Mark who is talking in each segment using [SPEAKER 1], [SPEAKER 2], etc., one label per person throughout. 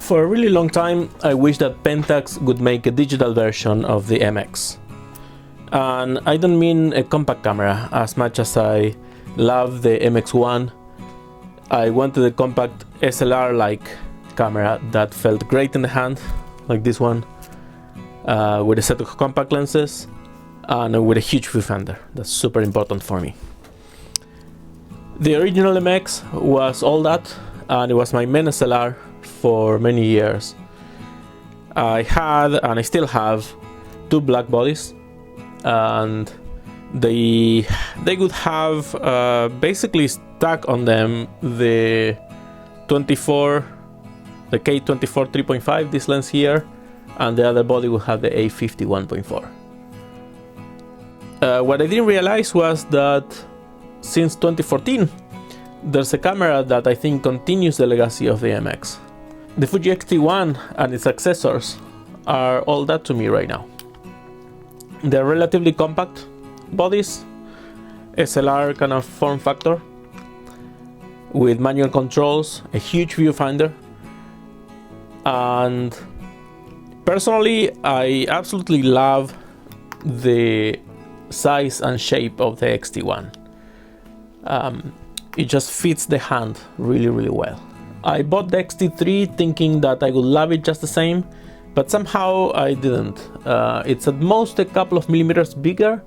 [SPEAKER 1] For a really long time, I wished that Pentax would make a digital version of the MX. And I don't mean a compact camera. As much as I love the MX-1, I wanted a compact SLR-like camera that felt great in the hand, like this one, with a set of compact lenses and with a huge viewfinder. That's super important for me. The original MX was all that, and it was my main SLR for many years. I had, and I still have, two black bodies, and they would have basically stuck on them the K24 3.5, this lens here, and the other body would have the A50 1.4. What I didn't realize was that since 2014, there's a camera that I think continues the legacy of the MX. The Fuji X-T1 and its successors are all that to me right now. They're relatively compact bodies, SLR kind of form factor, with manual controls, a huge viewfinder, and personally I absolutely love the size and shape of the X-T1. It just fits the hand really, really well. I bought the XT3 thinking that I would love it just the same, but somehow I didn't. It's at most a couple of millimeters bigger,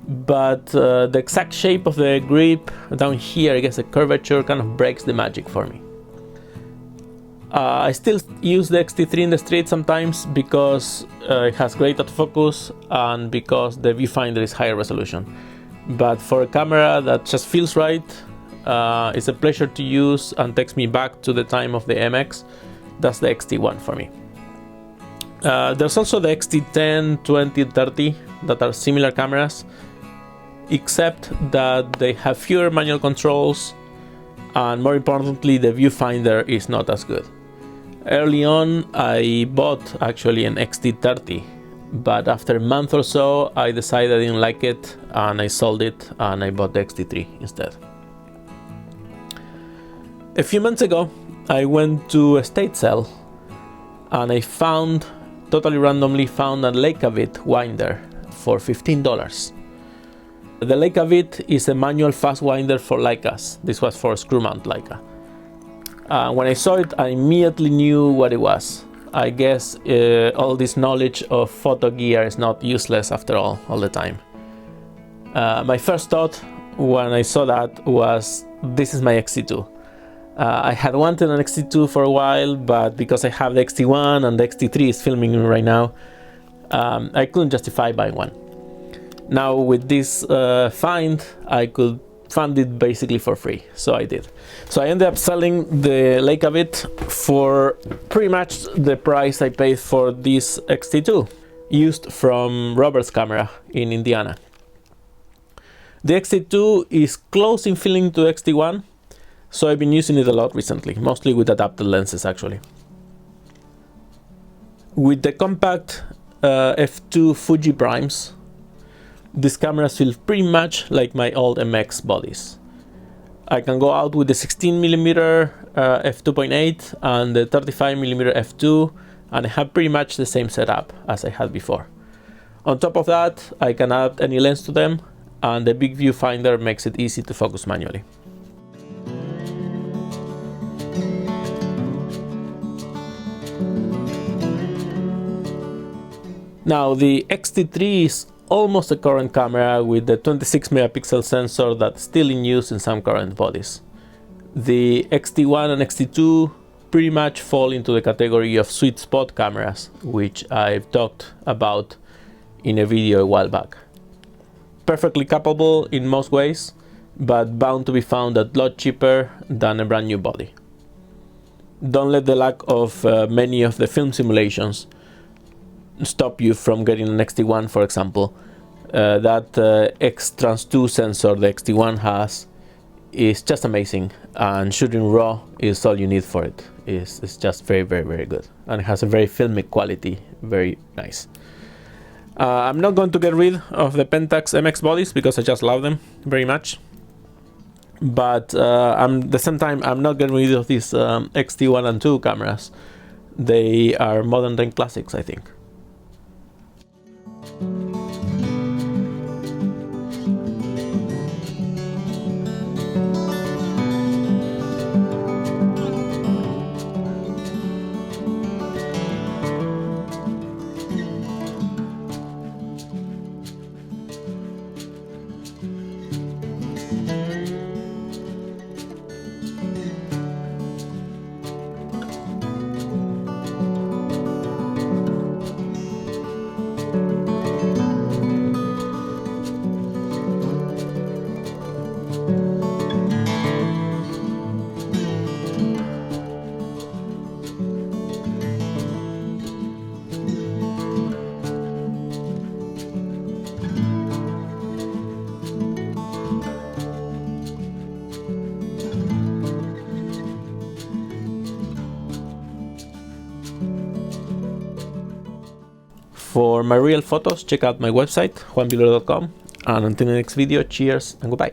[SPEAKER 1] but the exact shape of the grip down here, I guess the curvature, kind of breaks the magic for me. I still use the XT3 in the street sometimes because it has great autofocus and because the viewfinder is higher resolution. But for a camera that just feels right, it's a pleasure to use and takes me back to the time of the MX, that's the XT1 for me. There's also the XT10, 20, 30 that are similar cameras, except that they have fewer manual controls, and more importantly, the viewfinder is not as good. Early on, I bought actually an XT30, but after a month or so, I decided I didn't like it and I sold it and I bought the XT3 instead. A few months ago, I went to a estate sale and I totally randomly found a Leica winder for $15. The Leica is a manual fast winder for Leicas. This was for screw mount Leica. When I saw it, I immediately knew what it was. I guess all this knowledge of photo gear is not useless after all the time. My first thought when I saw that was, this is my XT2. I had wanted an XT2 for a while, but because I have the XT1 and the XT3 is filming me right now, I couldn't justify buying one. Now with this find, I could fund it basically for free, so I did. So I ended up selling the Leica for pretty much the price I paid for this XT2, used from Robert's camera in Indiana. The XT2 is close in feeling to XT1, so I've been using it a lot recently, mostly with adapted lenses actually. With the compact f2 Fuji primes, these cameras feel pretty much like my old MX bodies. I can go out with the 16mm f2.8 and the 35mm f2, and I have pretty much the same setup as I had before. On top of that, I can add any lens to them, and the big viewfinder makes it easy to focus manually. Now the XT3 is almost a current camera with the 26 megapixel sensor that's still in use in some current bodies. The XT1 and XT2 pretty much fall into the category of sweet spot cameras, which I've talked about in a video a while back. Perfectly capable in most ways, but bound to be found a lot cheaper than a brand new body. Don't let the lack of many of the film simulations stop you from getting an XT1, for example. That X-Trans2 sensor the XT1 has is just amazing, and shooting RAW is all you need for it. It's just very, very, very good, and it has a very filmic quality, very nice. I'm not going to get rid of the Pentax MX bodies because I just love them very much, but at the same time I'm not getting rid of these XT1 and 2 cameras. They are modern day classics, I think. For my real photos, check out my website, juanvilor.com, and until the next video, cheers and goodbye.